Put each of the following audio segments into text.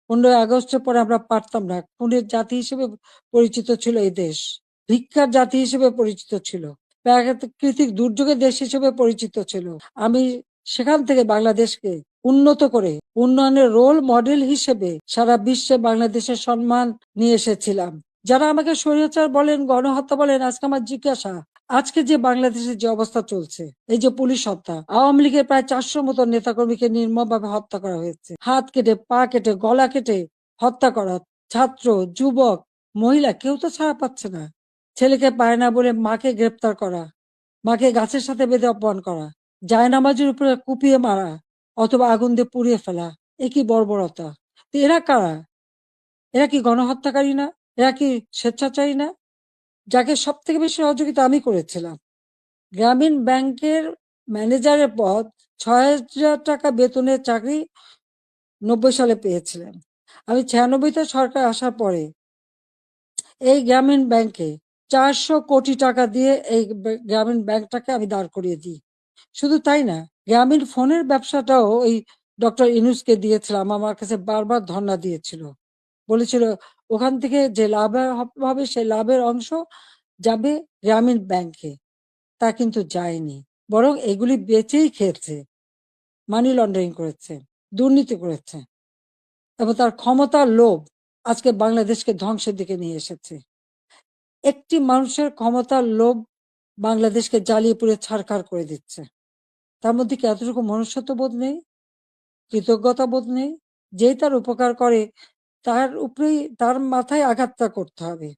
15ই আগস্টের পরে আমরা পারতাম না। খুনের জাতি হিসেবে পরিচিত ছিল এই দেশ। ভিক্ষার জাতি হিসেবে পরিচিত ছিল। প্রাকৃতিক দুর্যোগের দেশ হিসেবে পরিচিত ছিল। আমি সেখান থেকে বাংলাদেশকে উন্নত করে উন্নয়নের রোল মডেল হিসেবে সারা বিশ্বে বাংলাদেশের সম্মান নিয়ে এসেছিলাম। যারা আমাকে স্বৈরাচার বলেন, গণহত্যা বলেন, আজকে আমার জিজ্ঞাসা, আজকে যে বাংলাদেশের যে অবস্থা চলছে, এই যে পুলিশ হত্যা, আওয়ামী লীগের প্রায় 400 মতো নেতাকর্মীকে নির্মমভাবে হত্যা করা হয়েছে, হাত কেটে, পা কেটে, গলা কেটে হত্যা করা, ছাত্র, যুবক, মহিলা কেউ তো ছাড়া পাচ্ছে না। ছেলেকে পায় না বলে মাকে গ্রেপ্তার করা, মাকে গাছের সাথে বেঁধে অপমান করা, জায়নামাজের উপরে কুপিয়ে মারা অথবা আগুন দিয়ে পুড়িয়ে ফেলা, এ কি বর্বরতা! তো এরা কারা? এরা কি গণহত্যাকারী না? এরা কি স্বেচ্ছাচারী না? যাকে সব থেকে বেশি সহযোগিতা আমি করেছিলাম। গ্রামীণ ব্যাংকের ম্যানেজারের পদ, 6,000 টাকা বেতনের চাকরি 90 সালে পেয়েছিলেন। আমি 96তে সরকার আসার পরে এই গ্রামীণ ব্যাংকে 400 কোটি টাকা দিয়ে এই গ্রামীণ ব্যাংকটাকে আমি দাঁড় করিয়ে দিই। শুধু তাই না, গ্রামীণ ফোনের ব্যবসাটাও ওই ডক্টর ইউনূসকে দিয়েছিলাম। আমার কাছে বারবার ধর্ণা দিয়েছিল, বলেছিল ওখান থেকে যে লাভ হবে সেই লাভের অংশ যাবে গ্রামীণ ব্যাংকে। তা কিন্তু যায়নি, বরং এগুলি বেচেই খেয়েছে, মানি লন্ডারিং করেছে, দুর্নীতি করেছে, এবং তার ক্ষমতার লোভ আজকে বাংলাদেশকে ধ্বংসের দিকে নিয়ে এসেছে। একটি মানুষের ক্ষমতার লোভ বাংলাদেশকে জ্বালিয়ে পুড়ে ছারখার করে দিচ্ছে। তার মধ্যে কি এতটুকু মনুষ্যত্ব বোধ নেই? কৃতজ্ঞতা বোধ নেই? যেই তার উপকার করে তার উপরেই, তার মাথায় আঘাতটা করতে হবে।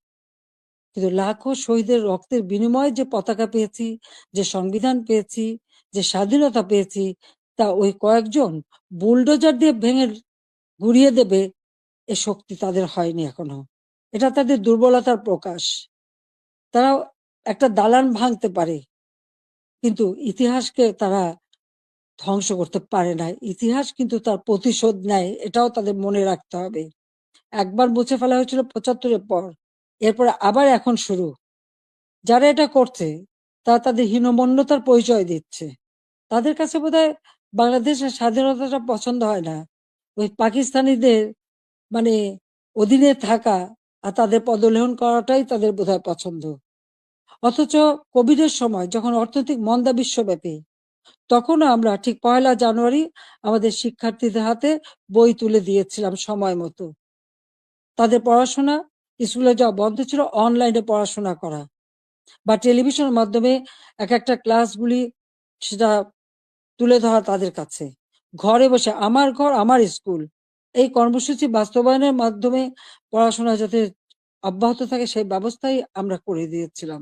কিন্তু লাখো শহীদের রক্তের বিনিময়ে যে পতাকা পেয়েছি, যে সংবিধান পেয়েছি, যে স্বাধীনতা পেয়েছি, তা ওই কয়েকজন বুলডোজার দিয়ে ভেঙে গুড়িয়ে দেবে এ শক্তি তাদের হয়নি এখনো। এটা তাদের দুর্বলতার প্রকাশ। তারা একটা দালান ভাঙতে পারে, কিন্তু ইতিহাসকে তারা ধ্বংস করতে পারে না। ইতিহাস কিন্তু তার প্রতিশোধ নেয়, এটাও তাদের মনে রাখতে হবে। একবার মুছে ফেলা হয়েছিল 75-এর পর, এরপরে আবার এখন শুরু। যারা এটা করছে তারা তাদের হীনমন্যতার পরিচয় দিচ্ছে। তাদের কাছে বোধহয় বাংলাদেশের স্বাধীনতাটা পছন্দ হয় না, ওই পাকিস্তানিদের মানে অধীনে থাকা আর তাদের পদলেহন করাটাই তাদের বোধহয় পছন্দ। অথচ কোভিডের সময় যখন অর্থনৈতিক মন্দা বিশ্বব্যাপী, তখনও আমরা ঠিক 1লা জানুয়ারি আমাদের শিক্ষার্থীদের হাতে বই তুলে দিয়েছিলাম সময় মতো। তাদের পড়াশোনা, স্কুলে যাওয়া বন্ধ ছিল, অনলাইনে পড়াশোনা করা বা টেলিভিশনের মাধ্যমে এক একটা ক্লাসগুলি সেটা তুলে ধরা তাদের কাছে। ঘরে বসে আমার ঘর আমার স্কুল, এই কর্মসূচি বাস্তবায়নের মাধ্যমে পড়াশোনা যাতে অব্যাহত থাকে সেই ব্যবস্থাই আমরা করে দিয়েছিলাম।